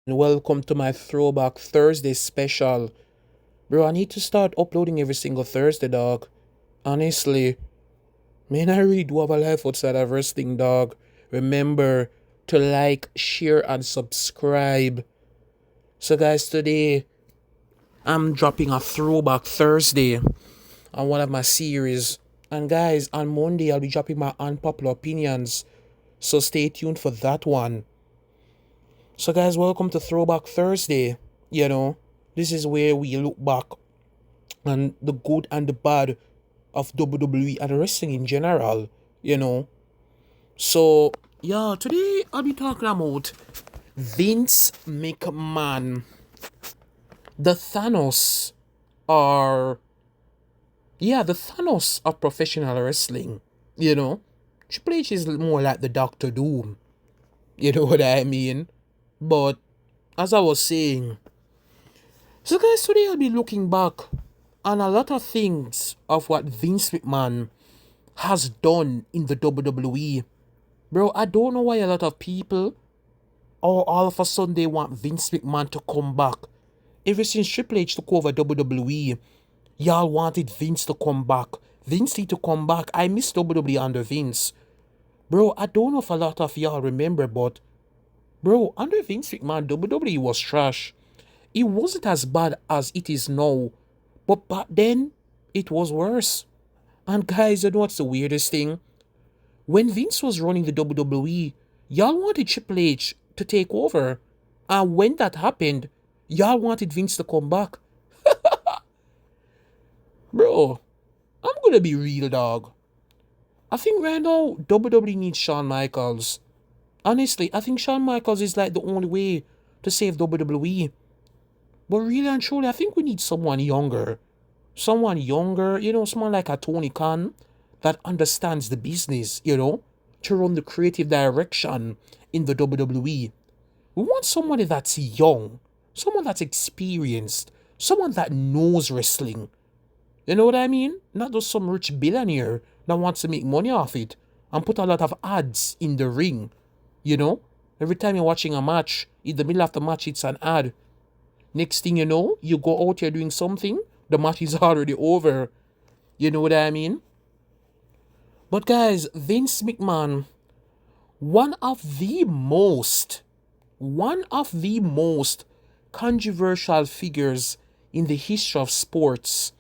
Welcome to my Throwback Thursday special. Bro, I need to start uploading every single Thursday, dog. Honestly, man, I really do have a life outside of wrestling, dog. Remember to like, share, and subscribe. So, guys, today I'm dropping a Throwback Thursday on one of my series. And, guys, on Monday, I'll be dropping my unpopular opinions. So, stay tuned for that one. So, guys, welcome to Throwback Thursday. This is where we look back on the good and the bad of WWE and wrestling in general. You know, so yeah, today I'll be talking about Vince McMahon, the Thanos, or the Thanos of professional wrestling. You know, Triple H is more like the Doctor Doom. You know what I mean? But as I was saying, so guys, today I'll be looking back on a lot of things of what Vince McMahon has done in the WWE. Bro, I don't know why a lot of people all of a sudden they want Vince McMahon to come back. Ever since Triple H took over WWE, y'all wanted Vince to come back. Vince need to come back. I miss WWE under Vince. Bro, I don't know if a lot of y'all remember, but bro, under Vince McMahon, WWE was trash. It wasn't as bad as it is now, but back then, it was worse. And guys, you know what's the weirdest thing? When Vince was running the WWE, y'all wanted Triple H to take over. And when that happened, y'all wanted Vince to come back. Bro, I'm gonna be real, dog. I think right now, WWE needs Shawn Michaels. Honestly, I think Shawn Michaels is like the only way to save WWE. But really and truly, I think we need someone younger. Someone younger, someone like a Tony Khan that understands the business, to run the creative direction in the WWE. We want somebody that's young, someone that's experienced, someone that knows wrestling. You know what I mean? Not just some rich billionaire that wants to make money off it and put a lot of ads in the ring. You know? Every time you're watching a match, in the middle of the match, it's an ad. Next thing you know, you go out here doing something, the match is already over. You know what I mean? But guys, Vince McMahon, one of the most, one of the most controversial figures in the history of sports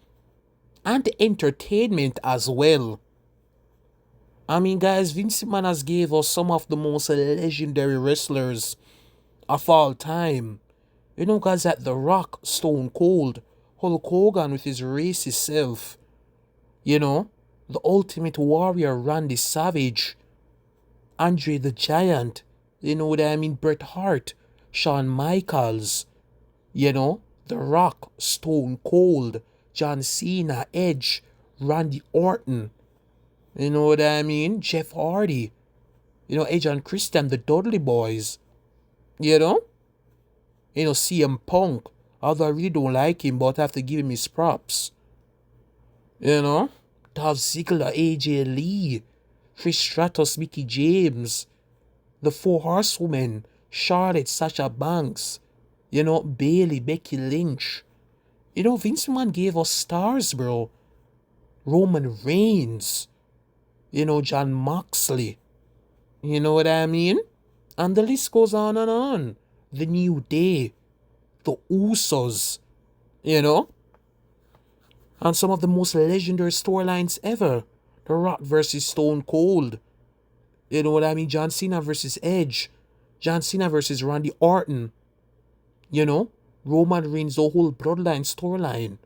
and entertainment as well. I mean, guys, Vince McMahon has gave us some of the most legendary wrestlers of all time. Guys like The Rock, Stone Cold, Hulk Hogan with his racist self. The Ultimate Warrior, Randy Savage, Andre the Giant. You know what I mean? Bret Hart, Shawn Michaels. The Rock, Stone Cold, John Cena, Edge, Randy Orton. You know what I mean? Jeff Hardy. Edge and Christian, the Dudley Boys. You know? CM Punk. Although I really don't like him, but I have to give him his props. Dolph Ziggler, AJ Lee, Trish Stratus, Mickey James, the Four Horsewomen, Charlotte, Sasha Banks, Bailey, Becky Lynch. Vince McMahon gave us stars, bro. Roman Reigns, John Moxley. You know what I mean? And the list goes on and on. The New Day, the Usos, and some of the most legendary storylines ever. The Rock versus Stone Cold. You know what I mean? John Cena versus Edge. John Cena versus Randy Orton. Roman Reigns, the whole bloodline storyline.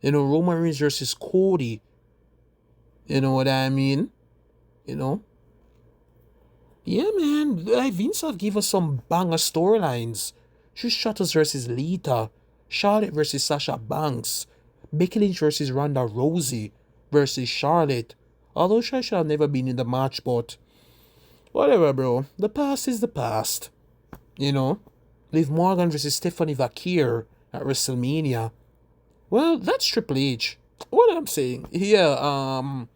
Roman Reigns versus Cody. You know what I mean? Yeah, man. Vince have given us some banger storylines. Trish Stratus versus Lita. Charlotte versus Sasha Banks. Becky Lynch versus Ronda Rousey versus Charlotte. Although she should have never been in the match, but whatever, bro. The past is the past. Liv Morgan versus Stephanie Vaquer at WrestleMania. Well, that's Triple H. What I'm saying. He has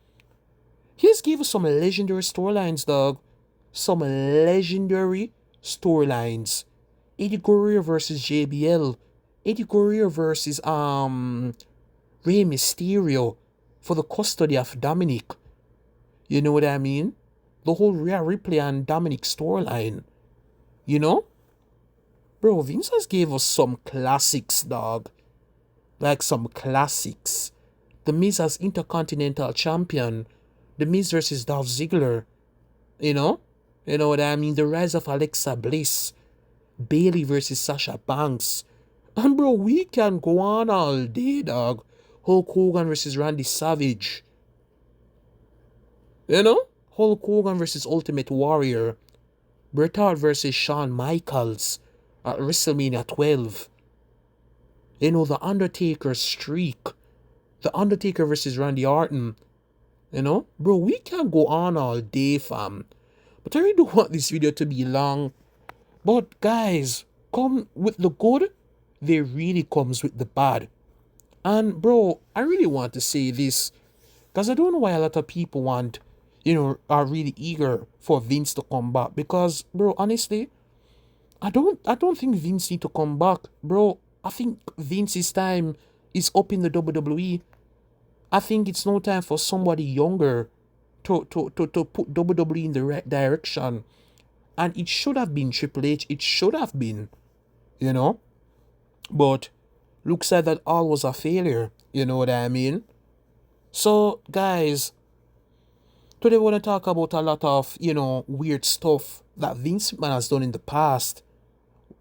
given us some legendary storylines, dog. Some legendary storylines. Eddie Guerrero versus JBL. Eddie Guerrero versus Rey Mysterio for the custody of Dominic. You know what I mean? The whole Rhea Ripley and Dominic storyline. You know? Bro, Vince has gave us some classics, dog. Like some classics. The Miz as Intercontinental Champion. The Miz versus Dolph Ziggler. You know? You know what I mean? The rise of Alexa Bliss. Bailey versus Sasha Banks. And bro, we can go on all day, dog. Hulk Hogan versus Randy Savage. You know? Hulk Hogan versus Ultimate Warrior. Bret Hart versus Shawn Michaels at WrestleMania 12. You know, The Undertaker's streak. The Undertaker versus Randy Orton. You know? Bro, we can go on all day, fam. But I really don't want this video to be long. But guys, come with the good, there really comes with the bad. And bro, I really want to say this, because I don't know why a lot of people are really eager for Vince to come back. Because bro, honestly, I don't think Vince need to come back. Bro, I think Vince's time is up in the WWE. I think it's no time for somebody younger to put WWE in the right direction. And it should have been Triple H. It should have been, you know. But looks like that all was a failure. You know what I mean? So, guys, today we're going to talk about a lot of, weird stuff that Vince McMahon has done in the past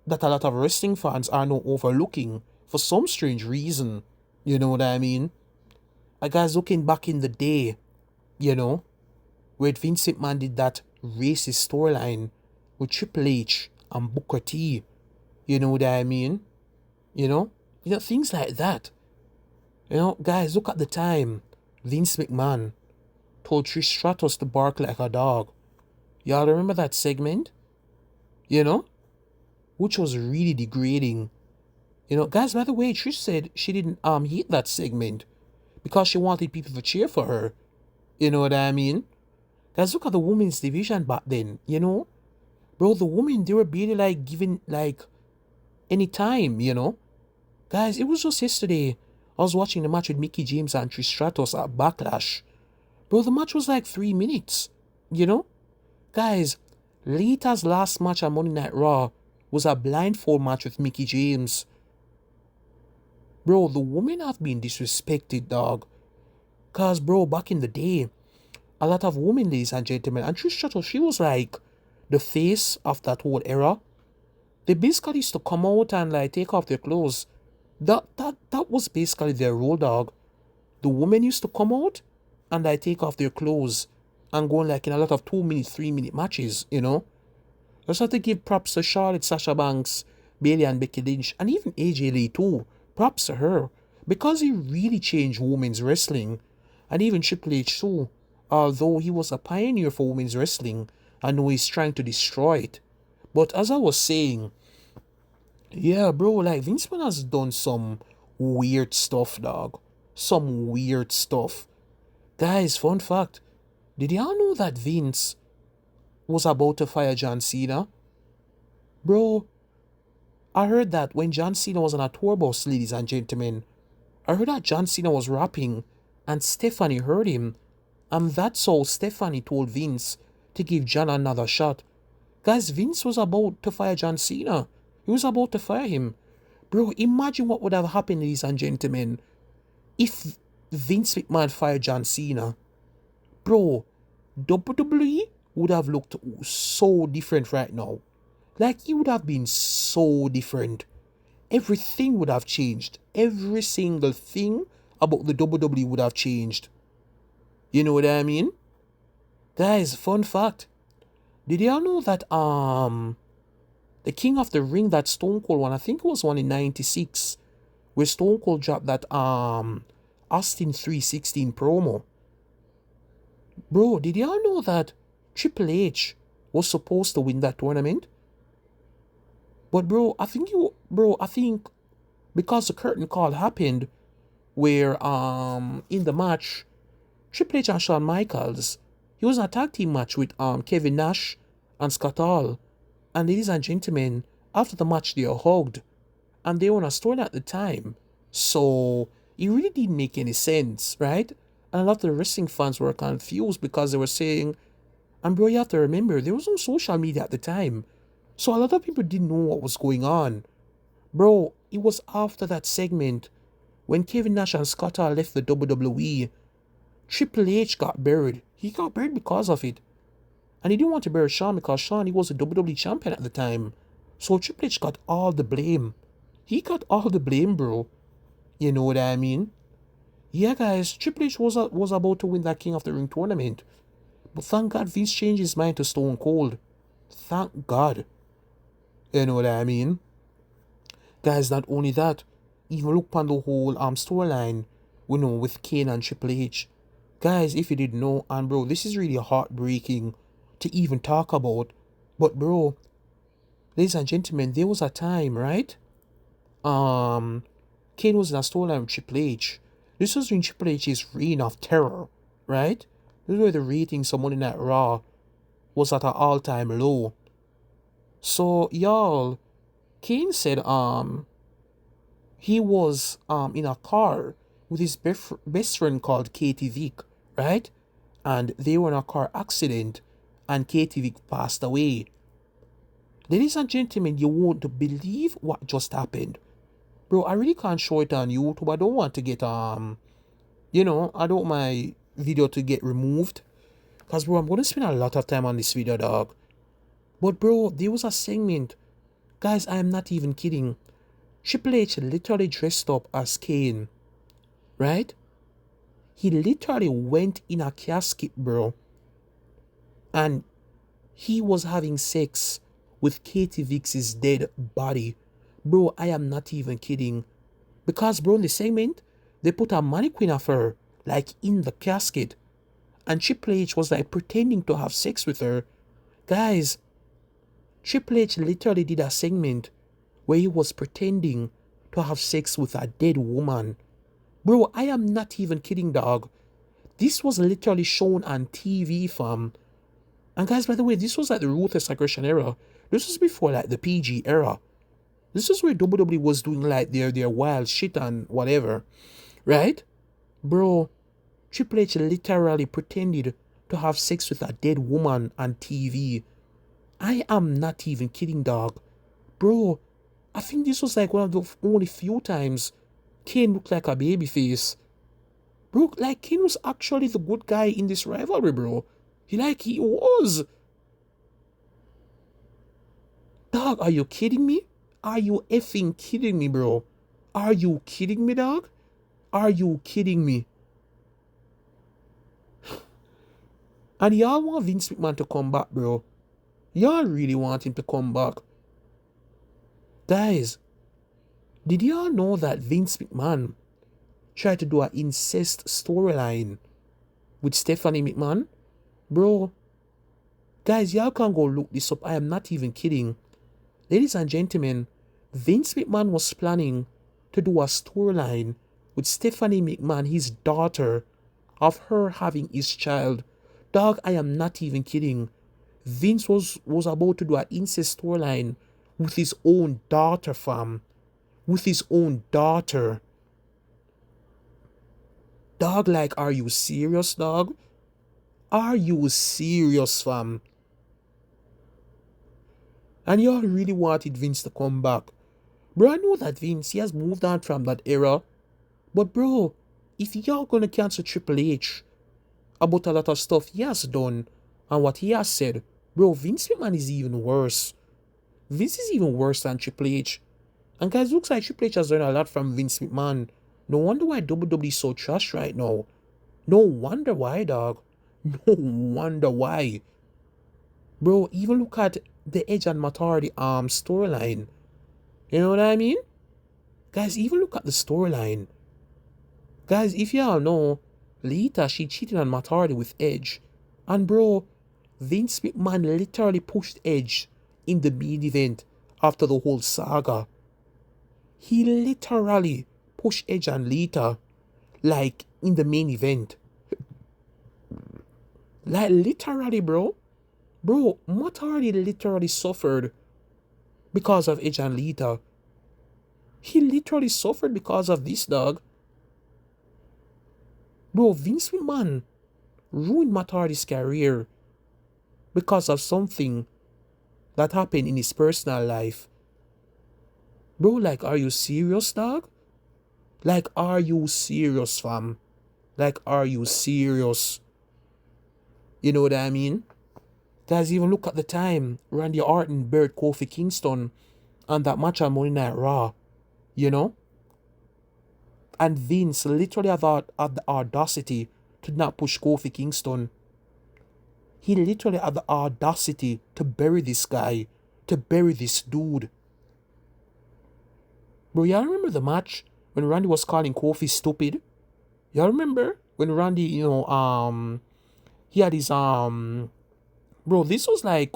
that a lot of wrestling fans are now overlooking for some strange reason. You know what I mean? Guys, looking back in the day, where Vince McMahon did that racist storyline with Triple H and Booker T. You know what I mean? Things like that. Guys, look at the time Vince McMahon told Trish Stratus to bark like a dog. Y'all remember that segment? Which was really degrading. Guys, by the way, Trish said she didn't hate that segment because she wanted people to cheer for her. You know what I mean? Guys, look at the women's division back then, Bro, the women, they were barely giving any time, Guys, it was just yesterday. I was watching the match with Mickie James and Trish Stratus at Backlash. Bro, the match was 3 minutes, Guys, Lita's last match on Monday Night Raw was a blindfold match with Mickie James. Bro, the women have been disrespected, dog. Cause, bro, back in the day, a lot of women, ladies and gentlemen, and Trish Stratus, she was the face of that whole era. They basically used to come out and take off their clothes. That was basically their role, dog. The women used to come out and take off their clothes and go in a lot of 2 minute, 3 minute matches, Just have to give props to Charlotte, Sasha Banks, Bayley and Becky Lynch, and even AJ Lee too. Props to her. Because he really changed women's wrestling. And even Triple H too. Although he was a pioneer for women's wrestling, I know he's trying to destroy it. But as I was saying, yeah, bro, Vince McMahon has done some weird stuff, dog. Some weird stuff. Guys, fun fact. Did y'all know that Vince was about to fire John Cena? Bro, I heard that when John Cena was on a tour bus, ladies and gentlemen. I heard that John Cena was rapping and Stephanie heard him. And that's how Stephanie told Vince to give John another shot. Guys, Vince was about to fire John Cena. He was about to fire him. Bro, imagine what would have happened, ladies and gentlemen, if Vince McMahon fired John Cena. Bro, WWE would have looked so different right now. It would have been so different. Everything would have changed. Every single thing about the WWE would have changed. You know what I mean? Guys, fun fact. Did y'all know that the King of the Ring, that Stone Cold one, I think it was one in 96, where Stone Cold dropped that Austin 316 promo. Bro, did y'all know that Triple H was supposed to win that tournament? But bro, I think because the curtain call happened where in the match Triple H and Shawn Michaels, he was in a tag team match with Kevin Nash and Scott Hall. And ladies and gentlemen, After the match, they hugged, and they were on a story at the time. So it really didn't make any sense, right? And a lot of the wrestling fans were confused because they were saying, and bro, you have to remember, there was no social media at the time. So a lot of people didn't know what was going on. Bro, it was after that segment when Kevin Nash and Scott Hall left the WWE. Triple H got buried. He got buried because of it. And he didn't want to bury Shawn because Shawn, he was the WWE champion at the time. So Triple H got all the blame. He got all the blame, bro. You know what I mean? Yeah, guys, Triple H was about to win that King of the Ring tournament. But thank God Vince changed his mind to Stone Cold. Thank God. You know what I mean? Guys, not only that, even look upon the whole storyline, with Kane and Triple H. Guys, if you didn't know, and bro, this is really heartbreaking to even talk about. But bro, ladies and gentlemen, there was a time, right? Kane was in a storyline with Triple H. This was during Triple H's reign of terror, right? This is where the ratings of Monday Night Raw was at an all-time low. So y'all, Kane said he was in a car with his best friend called Katie Vick, right? And they were in a car accident and Katie Vick passed away. Ladies and gentlemen, you won't believe what just happened. Bro, I really can't show it on YouTube. I don't want to get I don't want my video to get removed. Cause bro, I'm gonna spend a lot of time on this video, dog. But bro, there was a segment. Guys, I am not even kidding. Triple H literally dressed up as Kane. Right? He literally went in a casket, bro. And he was having sex with Katie Vick's dead body. Bro, I am not even kidding. Because, bro, in the segment, they put a mannequin of her, like, in the casket. And Triple H was, like, pretending to have sex with her. Guys, Triple H literally did a segment where he was pretending to have sex with a dead woman. Bro, I am not even kidding, dog. This was literally shown on TV, fam. And guys, by the way, this was like the Ruthless Aggression era. This was before, like, the PG era. This is where WWE was doing, like, their wild shit and whatever. Right? Bro, Triple H literally pretended to have sex with a dead woman on TV. I am not even kidding, dog. Bro, I think this was like one of the only few times Kane looked like a babyface. Bro, like, Kane was actually the good guy in this rivalry, bro. He was. Dog, are you kidding me? Are you effing kidding me, bro? Are you kidding me, dog? Are you kidding me? And y'all want Vince McMahon to come back, bro. Y'all really want him to come back. Guys, did y'all know that Vince McMahon tried to do an incest storyline with Stephanie McMahon? Bro, guys, y'all can go look this up. I am not even kidding. Ladies and gentlemen, Vince McMahon was planning to do a storyline with Stephanie McMahon, his daughter, of her having his child. Dog, I am not even kidding. Vince was about to do an incest storyline with his own daughter, fam. With his own daughter. Dog, like, are you serious, dog? Are you serious, fam? And y'all really wanted Vince to come back. Bro, I know that Vince, he has moved on from that era. But bro, if y'all gonna cancel Triple H about a lot of stuff he has done and what he has said, bro, Vince McMahon is even worse. Vince is even worse than Triple H. And guys, looks like Triple H has learned a lot from Vince McMahon. No wonder why WWE is so trash right now. No wonder why, dog. No wonder why. Bro, even look at the Edge and Matardi storyline. You know what I mean? Guys, even look at the storyline. Guys, if y'all know, Lita, she cheated on Matardi with Edge. And bro, Vince McMahon literally pushed Edge in the main event after the whole saga. He literally pushed Edge and Lita, like, in the main event. Like, literally, bro. Bro, Matardi literally suffered because of Edge and Lita. He literally suffered because of this, dog. Bro, Vince McMahon ruined Matt Hardy's career because of something that happened in his personal life. Bro, like, are you serious, dog? Like, are you serious, fam? Like, are you serious? You know what I mean? Guys, even look at the time Randy Orton buried Kofi Kingston on that match on Monday Night Raw. You know? And Vince literally had the audacity to not push Kofi Kingston. He literally had the audacity to bury this guy, to bury this dude. Bro, y'all remember the match when Randy was calling Kofi stupid? Y'all remember when Randy, he had his bro, this was like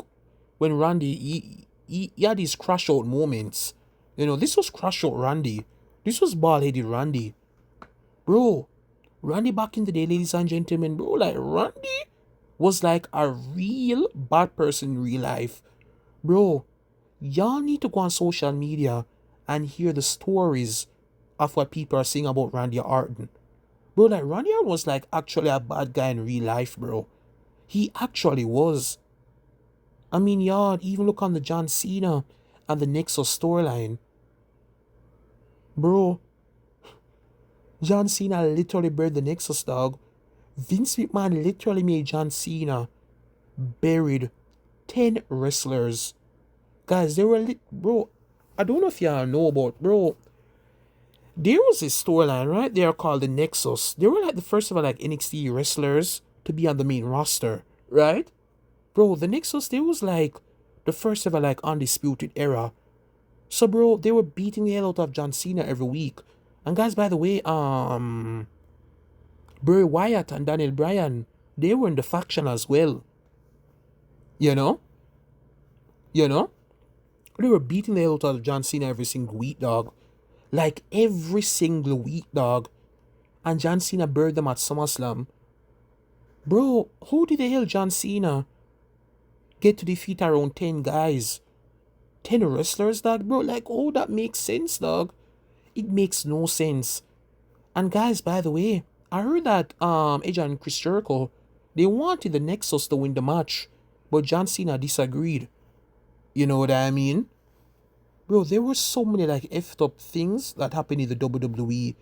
when Randy he had his crash out moments. You know, this was crash out Randy. This was bald headed Randy. Bro, Randy back in the day, ladies and gentlemen, bro, like Randy was like a real bad person in real life. Bro, y'all need to go on social media and hear the stories of what people are saying about Randy Orton. Bro, like Randy Orton was like actually a bad guy in real life, bro. He actually was. I mean, y'all, even look on the John Cena and the Nexus storyline. Bro, John Cena literally buried the Nexus, dog. Vince McMahon literally made John Cena buried 10 wrestlers. Guys, they were bro, I don't know if y'all know about, bro. There was this storyline, right? They are called the Nexus. They were like the first of all like NXT wrestlers to be on the main roster, right? Bro, the Nexus, they was like the first ever like undisputed era. So bro, they were beating the hell out of John Cena every week. And guys, by the way, Bray Wyatt and Daniel Bryan, they were in the faction as well. You know? You know? They were beating the hell out of John Cena every single week, dog. Like every single week, dog. And John Cena buried them at SummerSlam. Bro, how did the hell John Cena get to defeat around 10 guys? 10 wrestlers, dog, bro? Like, oh, that makes sense, dog. It makes no sense. And guys, by the way, I heard that Edge and Chris Jericho, they wanted the Nexus to win the match, but John Cena disagreed. You know what I mean? Bro, there were so many like effed up things that happened in the WWE.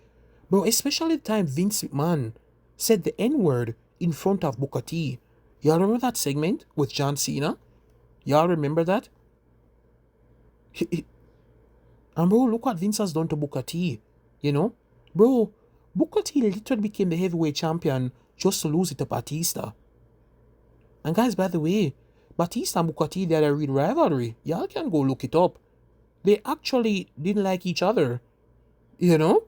Bro, especially the time Vince McMahon said the N-word in front of Booker T. Y'all remember that segment with John Cena? Y'all remember that? And bro, look what Vince has done to Booker T. You know? Bro, Booker T literally became the heavyweight champion just to lose it to Batista. And guys, by the way, Batista and Booker T, they had a real rivalry. Y'all can go look it up. They actually didn't like each other. You know?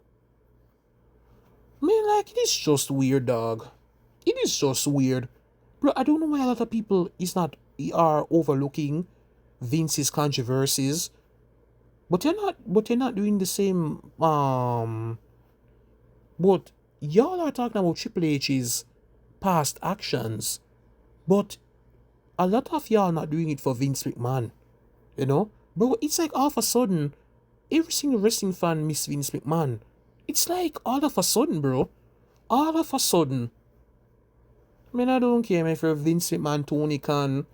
Man, like, it is just weird, dog. It is just weird. Bro, I don't know why a lot of people are overlooking Vince's controversies. But they're not doing the same but y'all are talking about Triple H's past actions. But a lot of y'all not doing it for Vince McMahon. You know? Bro, it's like all of a sudden, every single wrestling fan miss Vince McMahon. It's like all of a sudden, bro. All of a sudden. I mean, I don't care if you're Vince McMahon, Tony Khan,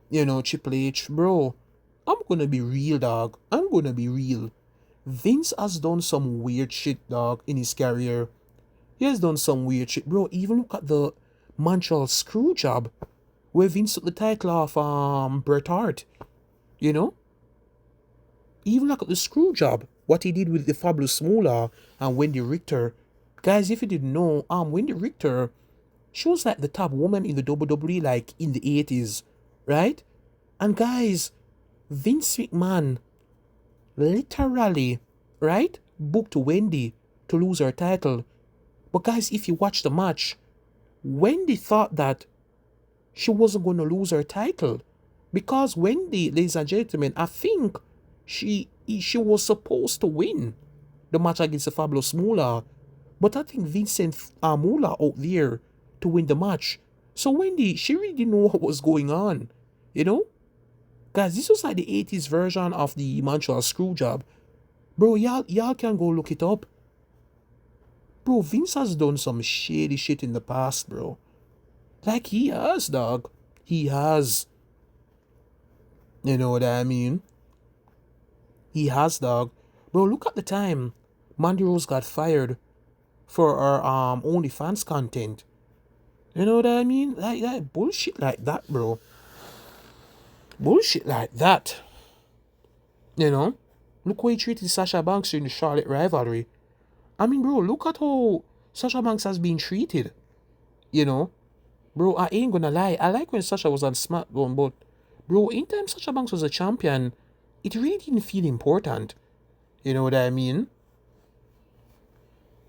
you know, Triple H, bro. I'm gonna be real, dog. I'm gonna be real. Vince has done some weird shit, dog, in his career. He has done some weird shit, bro. Even look at the Montreal screw job, where Vince took the title of Bret Hart. You know? Even look at the screw job, what he did with the Fabulous Moolah and Wendy Richter. Guys, if you didn't know, Wendy Richter, she was like the top woman in the WWE, like in the 80s, right? And guys, Vince McMahon literally, right, booked Wendy to lose her title. But guys, if you watch the match, Wendy thought that she wasn't going to lose her title. Because Wendy, ladies and gentlemen, I think she was supposed to win the match against the Fabulous Moolah. But I think Vince sent Moolah out there to win the match. So Wendy, she really didn't know what was going on. You know? Guys, this was like the 80s version of the Montreal screw job. Bro, y'all can go look it up. Bro, Vince has done some shady shit in the past, bro. Like, he has, dog. He has. You know what I mean? He has, dog. Bro, look at the time Mandy Rose got fired for her OnlyFans content. You know what I mean? Like bullshit like that, bro. Bullshit like that. You know? Look how he treated Sasha Banks in the Charlotte rivalry. I mean, bro, look at how Sasha Banks has been treated. You know? Bro, I ain't gonna lie. I like when Sasha was on SmackDown, but bro, anytime Sasha Banks was a champion, it really didn't feel important. You know what I mean?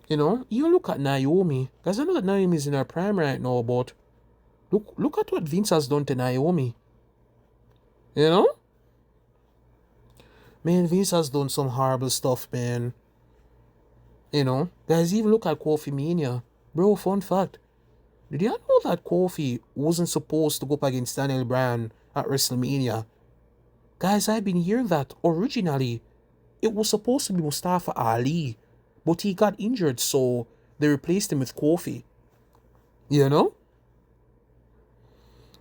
You know, you look at Naomi. Because I know that Naomi's in her prime right now, but look at what Vince has done to Naomi. You know? Man, Vince has done some horrible stuff, man. You know? Guys, even look at Kofi Mania. Bro, fun fact. Did you know that Kofi wasn't supposed to go up against Daniel Bryan at WrestleMania? Guys, I've been hearing that originally it was supposed to be Mustafa Ali, but he got injured, so they replaced him with Kofi. You know?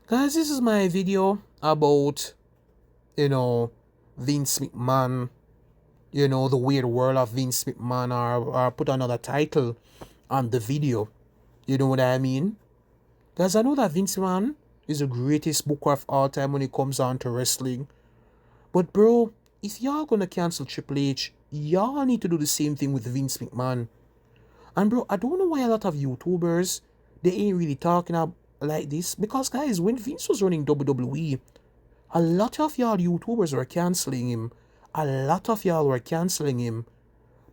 Guys, this is my video about, you know, Vince McMahon, you know, the weird world of Vince McMahon, or put another title on the video. You know what I mean? Guys, I know that Vince McMahon is the greatest booker of all time when it comes down to wrestling. But bro, if y'all gonna cancel Triple H, y'all need to do the same thing with Vince McMahon. And bro, I don't know why a lot of YouTubers, they ain't really talking up like this. Because guys, when Vince was running WWE, a lot of y'all YouTubers were canceling him. A lot of y'all were canceling him.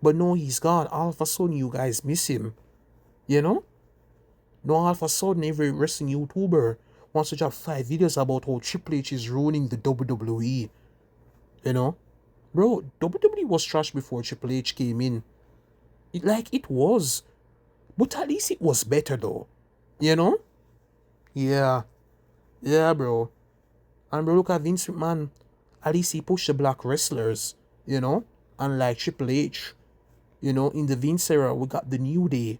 But no, he's gone. All of a sudden, you guys miss him. You know? No, all of a sudden, every wrestling YouTuber wants to drop 5 videos about how Triple H is ruining the WWE. You know? Bro, WWE was trash before Triple H came in. It was. But at least it was better, though. You know? Yeah. Yeah, bro. And bro, look at Vince McMahon. At least he pushed the black wrestlers, you know? Unlike Triple H. You know, in the Vince era, we got the New Day.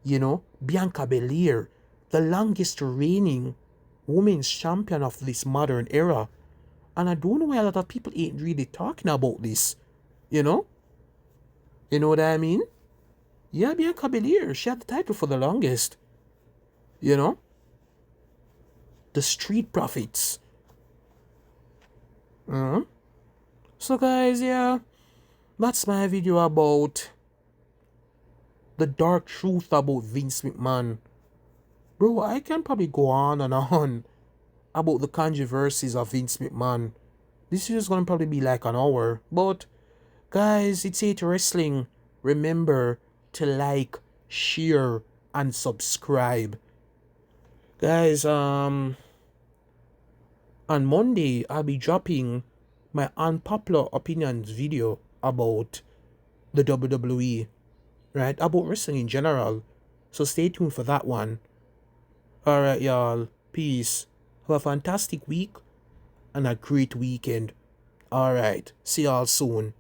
You know? Bianca Belair. The longest reigning women's champion of this modern era. And I don't know why a lot of people ain't really talking about this. You know? You know what I mean? Yeah, Bianca Belair. She had the title for the longest. You know? The Street Profits. So guys, yeah, that's my video about the dark truth about Vince McMahon. Bro, I can probably go on and on about the controversies of Vince McMahon. This is gonna probably be like an hour. But guys, it's 8 Wrestling. Remember to like, share, and subscribe. Guys, on Monday, I'll be dropping my unpopular opinions video about the WWE, right? About wrestling in general. So stay tuned for that one. Alright, y'all. Peace. Have a fantastic week and a great weekend. Alright. See y'all soon.